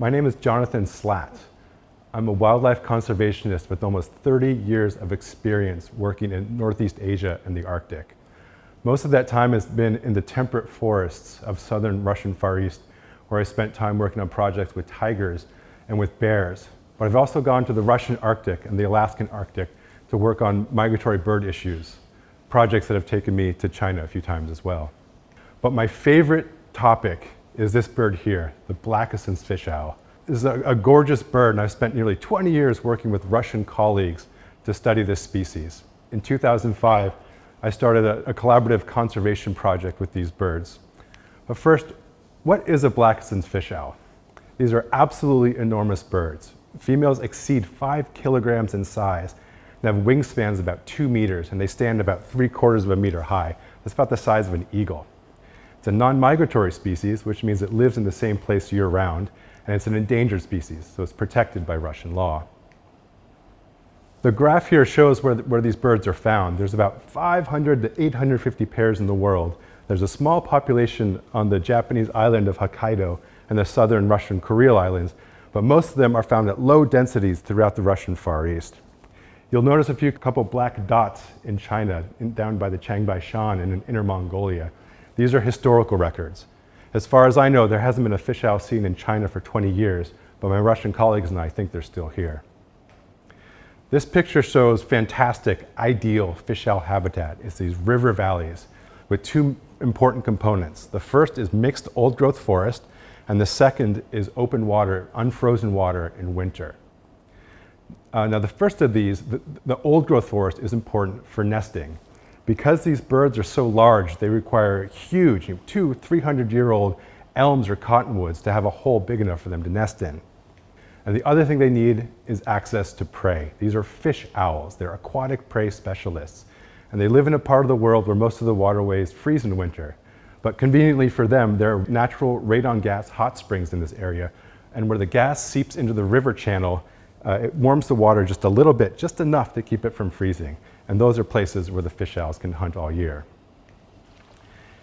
My name is Jonathan Slatt. I'm a wildlife conservationist with almost 30 years of experience working in Northeast Asia and the Arctic. Most of that time has been in the temperate forests of southern Russian Far East, where I spent time working on projects with tigers and with bears. But I've also gone to the Russian Arctic and the Alaskan Arctic to work on migratory bird issues, projects that have taken me to China a few times as well. But my favorite topic is this bird here, the Blakiston's fish owl. This is a gorgeous bird, and I've spent nearly 20 years working with Russian colleagues to study this species. In 2005, I started a collaborative conservation project with these birds. But first, what is a Blakiston's fish owl? These are absolutely enormous birds. Females exceed 5 kilograms in size and have wingspans about 2 meters, and they stand about 3/4 of a meter high. That's about the size of an eagle. It's a non-migratory species, which means it lives in the same place year-round, and it's an endangered species, so it's protected by Russian law. The graph here shows where these birds are found. There's about 500 to 850 pairs in the world. There's a small population on the Japanese island of Hokkaido and the southern Russian Kuril Islands, but most of them are found at low densities throughout the Russian Far East. You'll notice a couple black dots in China, down by the Chiangbai Shan and in Inner Mongolia. These are historical records. As far as I know, there hasn't been a fish owl seen in China for 20 years, but my Russian colleagues and I think they're still here. This picture shows fantastic, ideal fish owl habitat. It's these river valleys with two important components. The first is mixed old-growth forest, and the second is open water, unfrozen water in winter. Now, the first of these, the old-growth forest, is important for nesting. Because these birds are so large, they require huge, 200-300-year-old elms or cottonwoods to have a hole big enough for them to nest in. And the other thing they need is access to prey. These are fish owls. They're aquatic prey specialists. And they live in a part of the world where most of the waterways freeze in winter. But conveniently for them, there are natural radon gas hot springs in this area. And where the gas seeps into the river channel, it warms the water just a little bit, just enough to keep it from freezing. And those are places where the fish owls can hunt all year.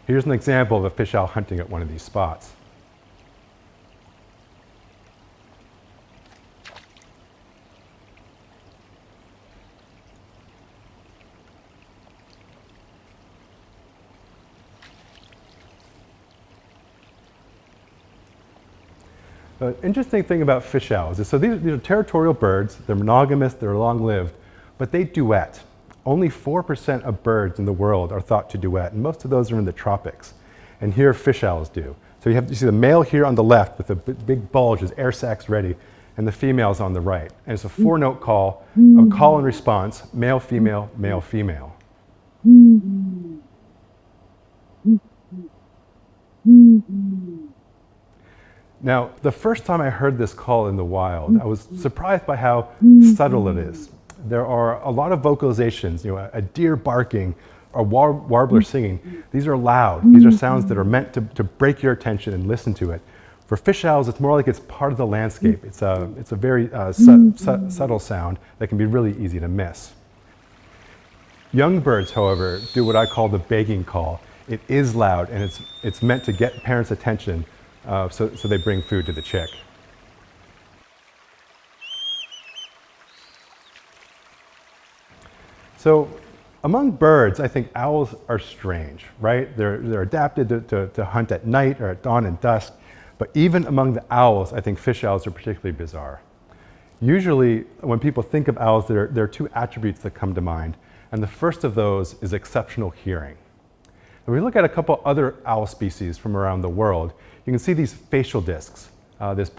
Here's an example of a fish owl hunting at one of these spots. The interesting thing about fish owls is, so these are territorial birds, they're monogamous, they're long-lived, but they duet. Only 4% of birds in the world are thought to duet, and most of those are in the tropics. And here fish owls do. So you see the male here on the left with a big bulge, his air sacs ready, and the female's on the right. And it's a 4-note call, a call and response, male, female, male, female. Now, the first time I heard this call in the wild, I was surprised by how subtle it is. There are a lot of vocalizations, a deer barking, a warbler singing. These are loud. These are sounds that are meant to break your attention and listen to it. For fish owls, it's more like it's part of the landscape. It's a very subtle sound that can be really easy to miss. Young birds, however, do what I call the begging call. It is loud, and it's meant to get parents' attention, so they bring food to the chick. So among birds, I think owls are strange, right? They're adapted to hunt at night or at dawn and dusk. But even among the owls, I think fish owls are particularly bizarre. Usually, when people think of owls, there are two attributes that come to mind. And the first of those is exceptional hearing. If we look at a couple other owl species from around the world, you can see these facial discs, this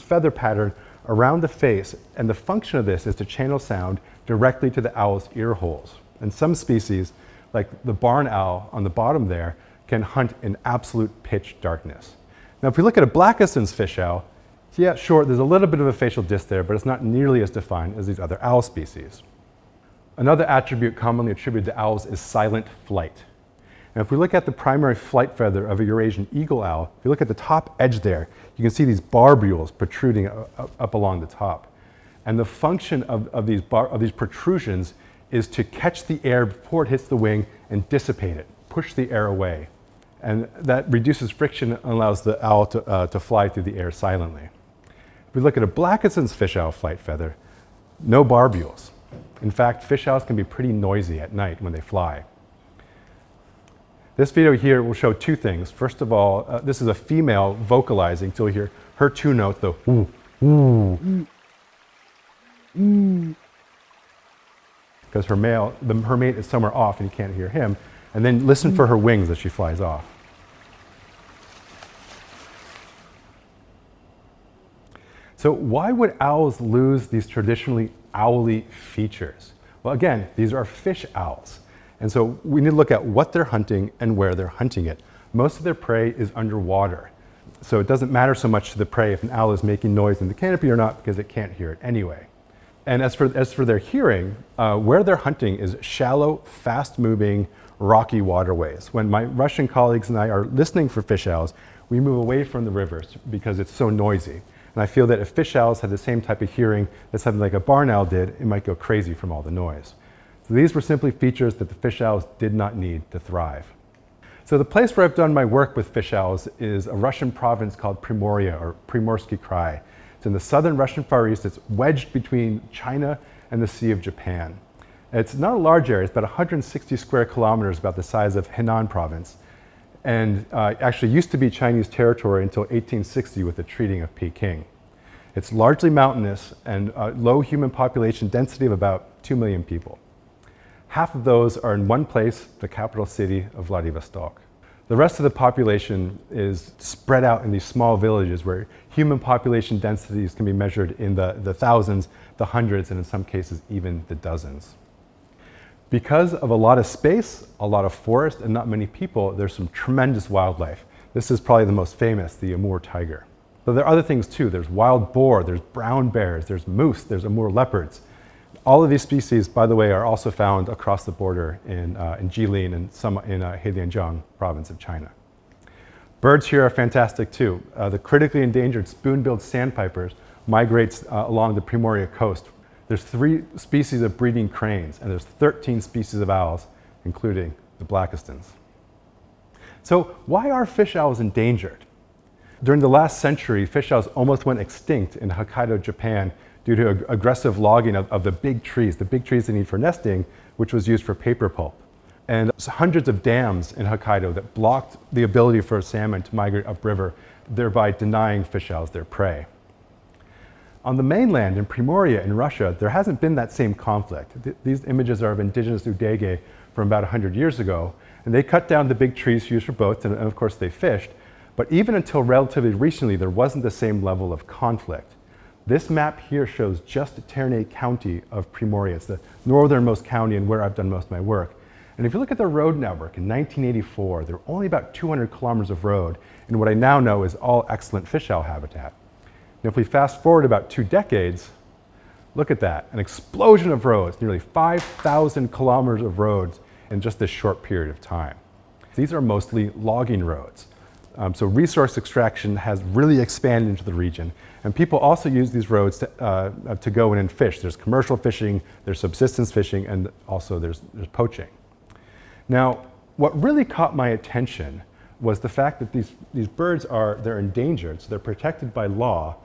feather pattern around the face, and the function of this is to channel sound directly to the owl's ear holes. And some species, like the barn owl on the bottom there, can hunt in absolute pitch darkness. Now, if we look at a Blakiston's fish owl, yeah, sure, there's a little bit of a facial disc there, but it's not nearly as defined as these other owl species. Another attribute commonly attributed to owls is silent flight. And if we look at the primary flight feather of a Eurasian eagle owl, if you look at the top edge there, you can see these barbules protruding up along the top. And the function of these protrusions is to catch the air before it hits the wing and dissipate it, push the air away. And that reduces friction and allows the owl to fly through the air silently. If we look at a Blackiston's fish owl flight feather, no barbules. In fact, fish owls can be pretty noisy at night when they fly. This video here will show two things. First of all, this is a female vocalizing, so you'll hear her two notes, the ooh, ooh, because her mate is somewhere off and you can't hear him. And then listen for her wings as she flies off. So why would owls lose these traditionally owly features? Well, again, these are fish owls. And so we need to look at what they're hunting and where they're hunting it. Most of their prey is underwater. So it doesn't matter so much to the prey if an owl is making noise in the canopy or not, because it can't hear it anyway. And as for their hearing, where they're hunting is shallow, fast-moving, rocky waterways. When my Russian colleagues and I are listening for fish owls, we move away from the rivers because it's so noisy. And I feel that if fish owls had the same type of hearing that something like a barn owl did, it might go crazy from all the noise. So these were simply features that the fish owls did not need to thrive. So the place where I've done my work with fish owls is a Russian province called Primoria, or Primorsky Krai. It's in the southern Russian Far East. It's wedged between China and the Sea of Japan. It's not a large area. It's about 160 square kilometers, about the size of Henan province. And actually used to be Chinese territory until 1860 with the Treaty of Peking. It's largely mountainous and low human population density of about 2 million people. Half of those are in one place, the capital city of Vladivostok. The rest of the population is spread out in these small villages where human population densities can be measured in the thousands, the hundreds, and in some cases even the dozens. Because of a lot of space, a lot of forest, and not many people, there's some tremendous wildlife. This is probably the most famous, the Amur tiger. But there are other things too. There's wild boar, there's brown bears, there's moose, there's Amur leopards. All of these species, by the way, are also found across the border in Jilin and some in Heilianjiang province of China. Birds here are fantastic too. The critically endangered spoon-billed sandpipers migrates along the Primoria coast. There's 3 species of breeding cranes, and there's 13 species of owls, including the Blackistons. So why are fish owls endangered? During the last century, fish owls almost went extinct in Hokkaido, Japan, due to aggressive logging of the big trees they need for nesting, which was used for paper pulp. And hundreds of dams in Hokkaido that blocked the ability for salmon to migrate upriver, thereby denying fish owls their prey. On the mainland in Primoria in Russia, there hasn't been that same conflict. These images are of indigenous Udege from about 100 years ago, and they cut down the big trees used for boats, and of course they fished. But even until relatively recently, there wasn't the same level of conflict. This map here shows just Ternay County of Primoria. It's the northernmost county and where I've done most of my work. And if you look at the road network, in 1984, there were only about 200 kilometers of road in what I now know is all excellent fish owl habitat. And if we fast forward about 2 decades, look at that, an explosion of roads, nearly 5,000 kilometers of roads in just this short period of time. These are mostly logging roads. So resource extraction has really expanded into the region. And people also use these roads to go in and fish. There's commercial fishing, there's subsistence fishing, and also there's poaching. Now, what really caught my attention was the fact that these birds they're endangered, so they're protected by law,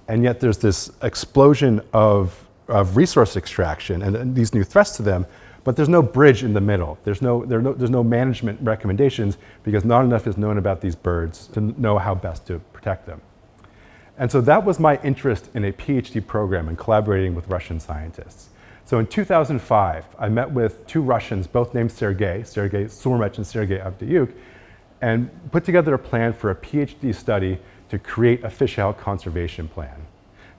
and yet there's this explosion of resource extraction and these new threats to them, but there's no bridge in the middle. There's no management recommendations because not enough is known about these birds to know how best to protect them. And so that was my interest in a PhD program and collaborating with Russian scientists. So in 2005, I met with 2 Russians, both named Sergei Surmech and Sergei Avdyuk, and put together a plan for a PhD study to create a fish owl conservation plan.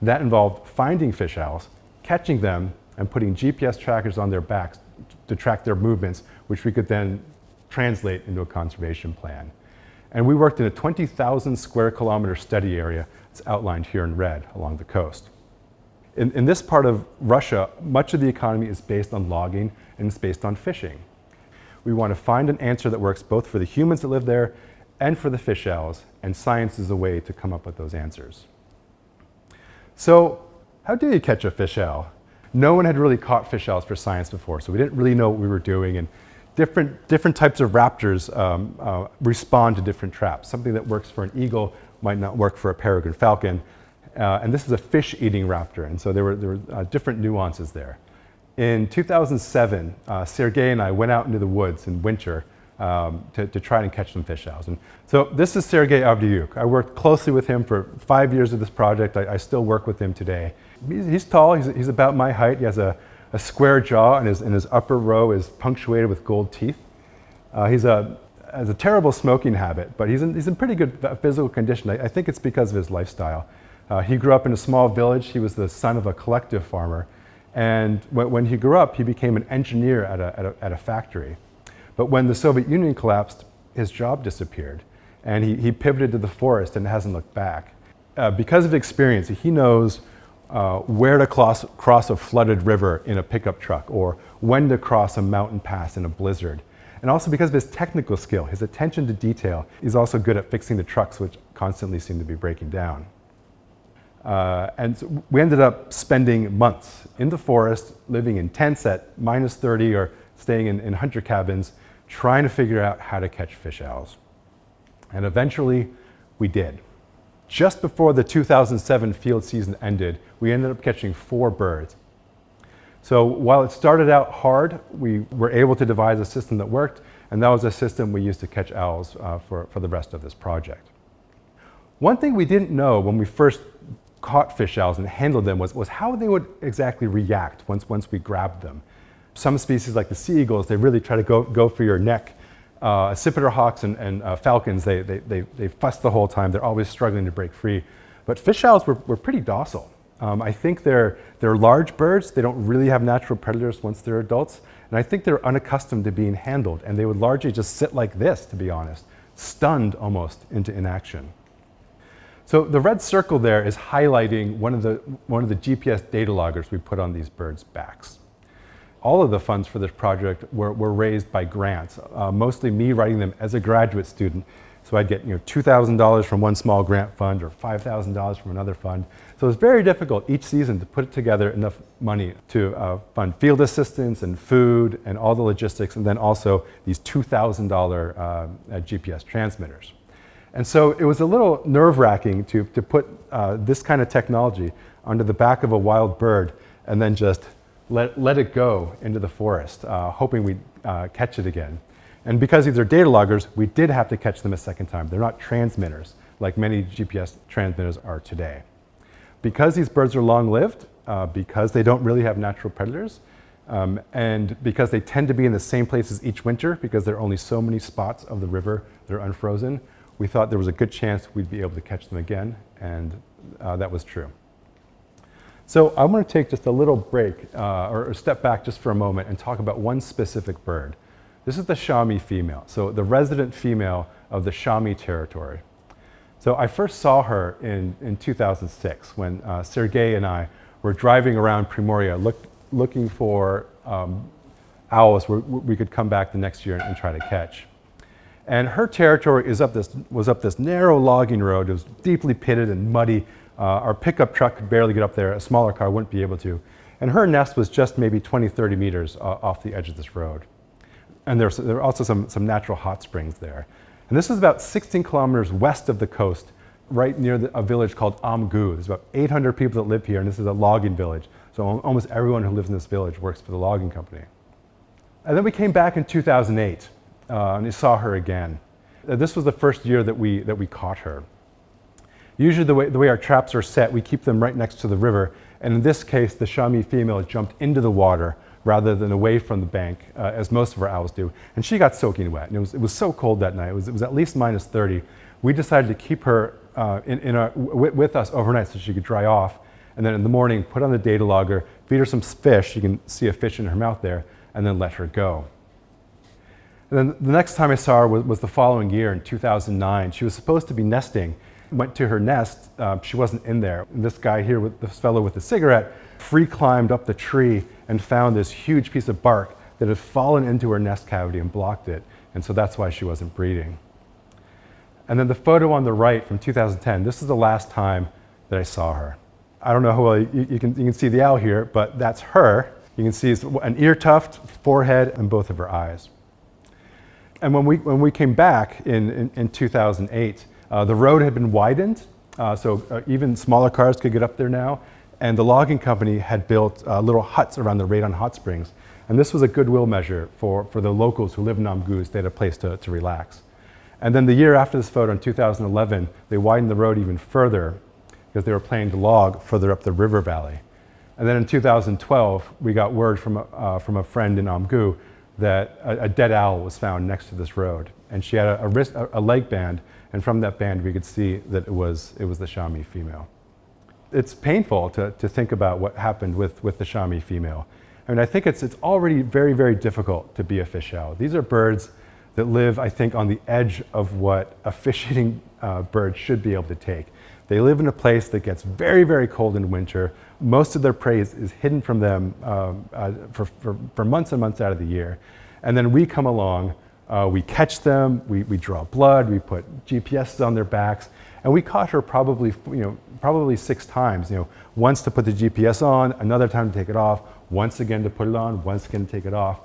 That involved finding fish owls, catching them, and putting GPS trackers on their backs to track their movements, which we could then translate into a conservation plan. And we worked in a 20,000 square kilometer study area. It's outlined here in red along the coast. In this part of Russia, much of the economy is based on logging and it's based on fishing. We want to find an answer that works both for the humans that live there and for the fish owls, and science is a way to come up with those answers. So, how do you catch a fish owl? No one had really caught fish owls for science before, so we didn't really know what we were doing, and different types of raptors respond to different traps. Something that works for an eagle might not work for a peregrine falcon, And this is a fish-eating raptor, and so there were different nuances there. In 2007, Sergey and I went out into the woods in winter to try and catch some fish owls. And so this is Sergey Avdyuk. I worked closely with him for 5 years of this project. I still work with him today. He's tall, he's about my height. He has a square jaw, and his upper row is punctuated with gold teeth. He has a terrible smoking habit, but he's in pretty good physical condition. I think it's because of his lifestyle. He grew up in a small village. He was the son of a collective farmer. And when he grew up, he became an engineer at a factory. But when the Soviet Union collapsed, his job disappeared. And he pivoted to the forest and hasn't looked back. Because of experience, he knows where to cross a flooded river in a pickup truck, or when to cross a mountain pass in a blizzard. And also because of his technical skill, his attention to detail, he's also good at fixing the trucks, which constantly seem to be breaking down. And so we ended up spending months in the forest, living in tents at -30 or staying in hunter cabins, trying to figure out how to catch fish owls. And eventually, we did. Just before the 2007 field season ended, we ended up catching 4 birds. So while it started out hard, we were able to devise a system that worked, and that was a system we used to catch owls for the rest of this project. One thing we didn't know when we first caught fish owls and handled them was how they would exactly react once we grabbed them. Some species, like the sea eagles, they really try to go for your neck. Accipiter hawks and falcons, they fuss the whole time. They're always struggling to break free. But fish owls were pretty docile. I think they're large birds. They don't really have natural predators once they're adults. And I think they're unaccustomed to being handled. And they would largely just sit like this, to be honest, stunned almost into inaction. So the red circle there is highlighting one of the GPS data loggers we put on these birds' backs. All of the funds for this project were raised by grants, mostly me writing them as a graduate student. So I'd get $2,000 from one small grant fund or $5,000 from another fund. So it was very difficult each season to put together enough money to fund field assistance and food and all the logistics, and then also these $2,000 GPS transmitters. And so it was a little nerve-wracking to put this kind of technology onto the back of a wild bird and then just let it go into the forest, hoping we'd catch it again. And because these are data loggers, we did have to catch them a second time. They're not transmitters like many GPS transmitters are today. Because these birds are long-lived, because they don't really have natural predators, and because they tend to be in the same places each winter because there are only so many spots of the river that are unfrozen, we thought there was a good chance we'd be able to catch them again, and that was true. So I want to take just a little break or step back just for a moment and talk about one specific bird. This is the Shami female, so the resident female of the Shami territory. So I first saw her in 2006 when Sergey and I were driving around Primoria looking for owls where we could come back the next year and try to catch. And her territory was up this narrow logging road. It was deeply pitted and muddy. Our pickup truck could barely get up there. A smaller car wouldn't be able to. And her nest was just maybe 20, 30 meters off the edge of this road. And there were also some natural hot springs there. And this is about 16 kilometers west of the coast, right near a village called Amgu. There's about 800 people that live here, and this is a logging village. So almost everyone who lives in this village works for the logging company. And then we came back in 2008, and we saw her again. This was the first year that we caught her. Usually the way our traps are set, we keep them right next to the river. And in this case, the Shami female jumped into the water rather than away from the bank, as most of our owls do. And she got soaking wet. And it was so cold that night. It was at least -30. We decided to keep her with us overnight so she could dry off. And then in the morning, put on the data logger, feed her some fish. You can see a fish in her mouth there, and then let her go. And then the next time I saw her was the following year in 2009. She was supposed to be nesting. Went to her nest, she wasn't in there. And this guy here, this fellow with the cigarette, free climbed up the tree and found this huge piece of bark that had fallen into her nest cavity and blocked it. And so that's why she wasn't breeding. And then the photo on the right from 2010, this is the last time that I saw her. I don't know how well you can see the owl here, but that's her. You can see an ear tuft, forehead, and both of her eyes. And when we came back in 2008, the road had been widened, Even smaller cars could get up there now. And the logging company had built little huts around the Radon hot springs. And this was a goodwill measure for the locals who live in Namgu. They had a place to relax. And then the year after this photo, in 2011, they widened the road even further because they were planning to log further up the river valley. And then in 2012, we got word from a friend in Namgu that a dead owl was found next to this road. And she had a leg band, and from that band we could see that it was the Shami female. It's painful to think about what happened with the Shami female. I mean, I think it's already very, very difficult to be a fish owl. These are birds that live, I think, on the edge of what a fish-eating bird should be able to take. They live in a place that gets very, very cold in winter. Most of their prey is hidden from them for months and months out of the year. And then we come along, we catch them, we draw blood, we put GPSs on their backs, and we caught her probably 6 times. Once to put the GPS on, another time to take it off, once again to put it on, once again to take it off.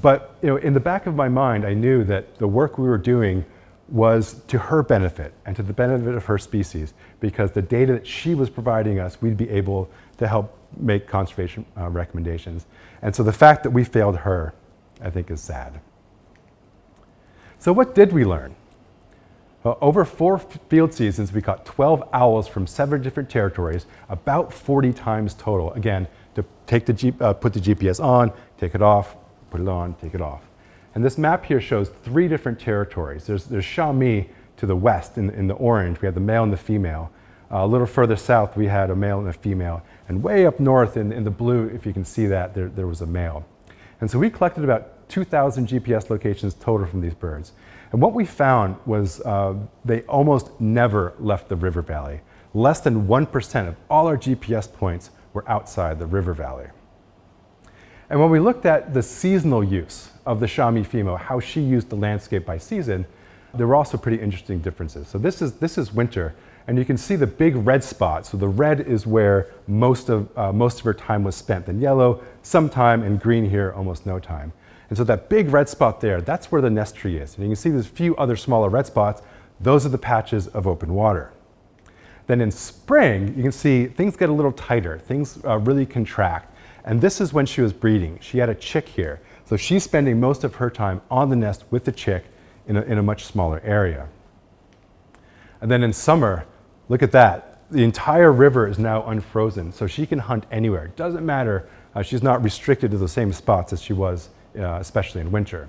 But in the back of my mind, I knew that the work we were doing was to her benefit and to the benefit of her species, because the data that she was providing us, we'd be able to help make conservation recommendations. And so the fact that we failed her, I think, is sad. So what did we learn? Well, over 4 field seasons, we caught 12 owls from 7 different territories, about 40 times total. Again, to put the GPS on, take it off, put it on, take it off. And this map here shows 3 different territories. There's Shami to the west in the orange. We had the male and the female. A little further south, we had a male and a female. And way up north in the blue, if you can see that, there was a male. And so we collected about 2,000 GPS locations total from these birds. And what we found was they almost never left the river valley. Less than 1% of all our GPS points were outside the river valley. And when we looked at the seasonal use of the Shami female, how she used the landscape by season, there were also pretty interesting differences. So this is winter, and you can see the big red spot. So the red is where most of her time was spent. Then yellow, some time, and green here, almost no time. And so that big red spot there, that's where the nest tree is. And you can see there's a few other smaller red spots. Those are the patches of open water. Then in spring, you can see things get a little tighter. Things really contract. And this is when she was breeding. She had a chick here. So she's spending most of her time on the nest with the chick in a much smaller area. And then in summer, look at that. The entire river is now unfrozen, so she can hunt anywhere. It doesn't matter. She's not restricted to the same spots as she was, especially in winter.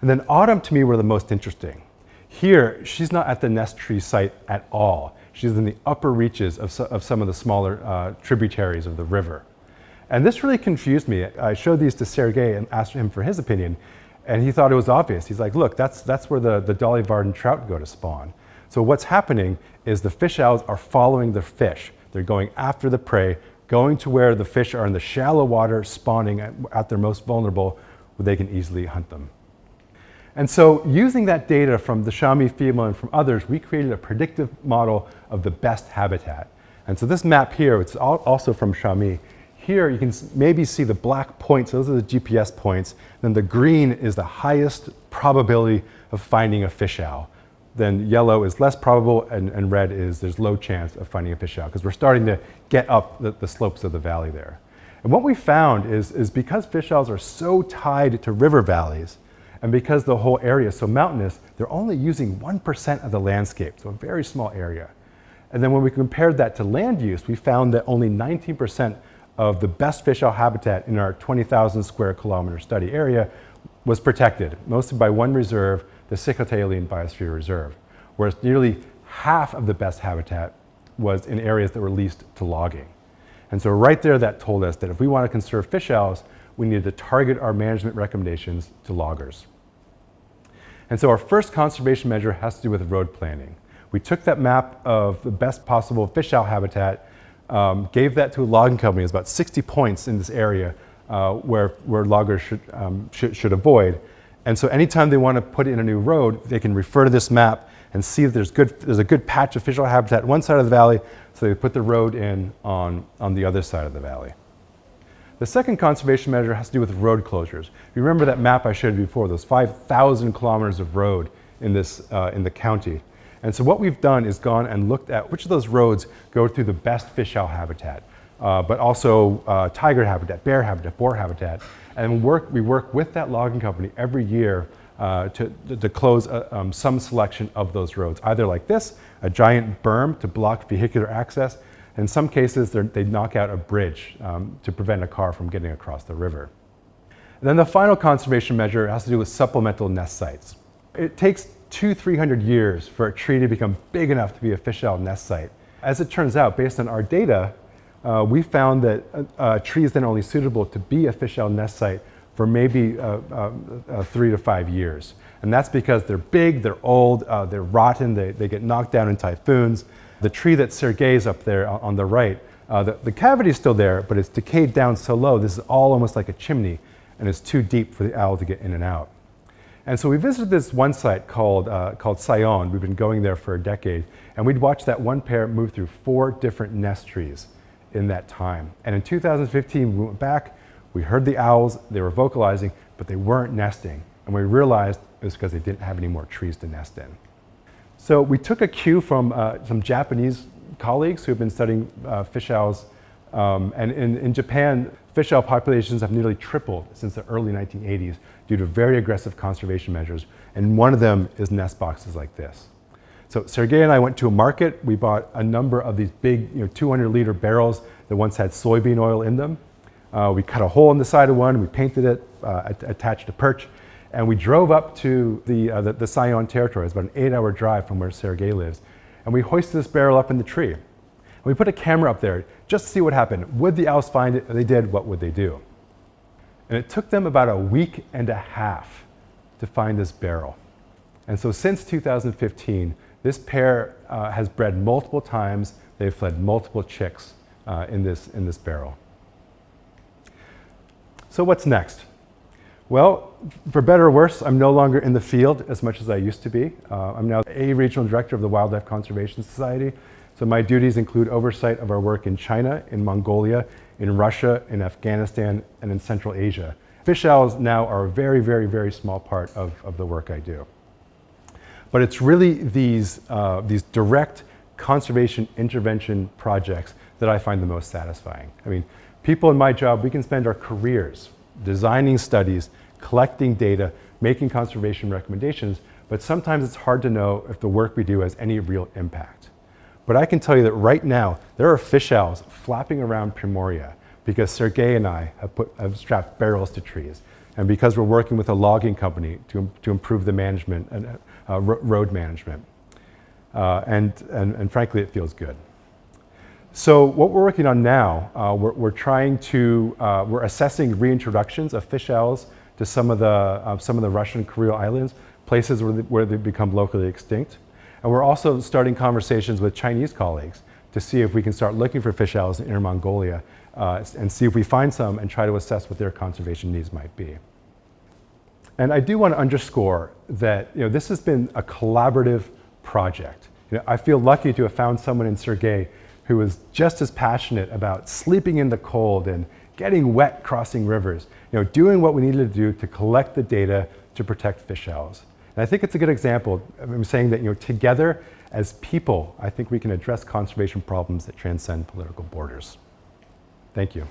And then autumn, to me, were the most interesting. Here, she's not at the nest tree site at all. She's in the upper reaches of some of the smaller tributaries of the river. And this really confused me. I showed these to Sergey and asked him for his opinion, and he thought it was obvious. He's like, look, that's where the Dolly Varden trout go to spawn. So what's happening is the fish owls are following the fish. They're going after the prey, going to where the fish are in the shallow water, spawning at their most vulnerable, where they can easily hunt them. And so using that data from the Shami female and from others, we created a predictive model of the best habitat. And so this map here, it's also from Shami. Here you can maybe see the black points, those are the GPS points. Then the green is the highest probability of finding a fish owl. Then yellow is less probable, and red is there's low chance of finding a fish owl, because we're starting to get up the slopes of the valley there. And what we found is because fish owls are so tied to river valleys, and because the whole area is so mountainous, they're only using 1% of the landscape, so a very small area. And then when we compared that to land use, we found that only 19% of the best fish owl habitat in our 20,000 square kilometer study area was protected, mostly by one reserve, the Sikhote-Alin Biosphere Reserve, whereas nearly half of the best habitat was in areas that were leased to logging. And so right there, that told us that if we want to conserve fish owls, we needed to target our management recommendations to loggers. And so our first conservation measure has to do with road planning. We took that map of the best possible fish owl habitat, gave that to a logging company. It's about 60 points in this area where loggers should avoid. And so anytime they want to put in a new road, they can refer to this map and see that there's a good patch of fish owl habitat on one side of the valley, so they put the road in on the other side of the valley. The second conservation measure has to do with road closures. You remember that map I showed you before, those 5,000 kilometers of road in the county. And so what we've done is gone and looked at which of those roads go through the best fish owl habitat, but also tiger habitat, bear habitat, boar habitat. And we work with that logging company every year to close some selection of those roads, either like this, a giant berm to block vehicular access. In some cases, they knock out a bridge to prevent a car from getting across the river. And then the final conservation measure has to do with supplemental nest sites. It takes 200-300 years for a tree to become big enough to be a fish owl nest site. As it turns out, based on our data, we found that a tree is then only suitable to be a fish owl nest site for maybe 3 to 5 years. And that's because they're big, they're old, they're rotten, they get knocked down in typhoons. The tree that Sergei's up there on the right, the cavity is still there, but it's decayed down so low, this is all almost like a chimney, and it's too deep for the owl to get in and out. And so we visited this one site called Sion. We've been going there for a decade, and we'd watched that one pair move through 4 different nest trees in that time. And in 2015, we went back, we heard the owls, they were vocalizing, but they weren't nesting. And we realized it was because they didn't have any more trees to nest in. So we took a cue from some Japanese colleagues who have been studying fish owls. And in Japan, fish owl populations have nearly tripled since the early 1980s due to very aggressive conservation measures. And one of them is nest boxes like this. So Sergei and I went to a market. We bought a number of these big 200-liter barrels that once had soybean oil in them. We cut a hole in the side of one, we painted it, attached a perch, and we drove up to the Sion territory. It's about an 8-hour drive from where Sergei lives. And we hoisted this barrel up in the tree. And we put a camera up there just to see what happened. Would the owls find it? If they did, what would they do? And it took them about a week and a half to find this barrel. And so since 2015, this pair has bred multiple times. They've fed multiple chicks in this barrel. So what's next? Well, for better or worse, I'm no longer in the field as much as I used to be. I'm now a regional director of the Wildlife Conservation Society. So my duties include oversight of our work in China, in Mongolia, in Russia, in Afghanistan, and in Central Asia. Fish owls now are a very, very, very small part of the work I do. But it's really these direct conservation intervention projects that I find the most satisfying. I mean, people in my job, we can spend our careers designing studies, collecting data, making conservation recommendations, but sometimes it's hard to know if the work we do has any real impact. But I can tell you that right now, there are fish owls flapping around Primoria because Sergei and I have strapped barrels to trees, and because we're working with a logging company to improve the management and road management. And frankly, it feels good. So what we're working on now, we're assessing reintroductions of fish owls to some of the Russian Kuril Islands, places where they become locally extinct. And we're also starting conversations with Chinese colleagues to see if we can start looking for fish owls in Inner Mongolia and see if we find some and try to assess what their conservation needs might be. And I do want to underscore that this has been a collaborative project. I feel lucky to have found someone in Sergei who was just as passionate about sleeping in the cold and getting wet crossing rivers, doing what we needed to do to collect the data to protect fish owls. And I think it's a good example. I'm saying that together as people, I think we can address conservation problems that transcend political borders. Thank you.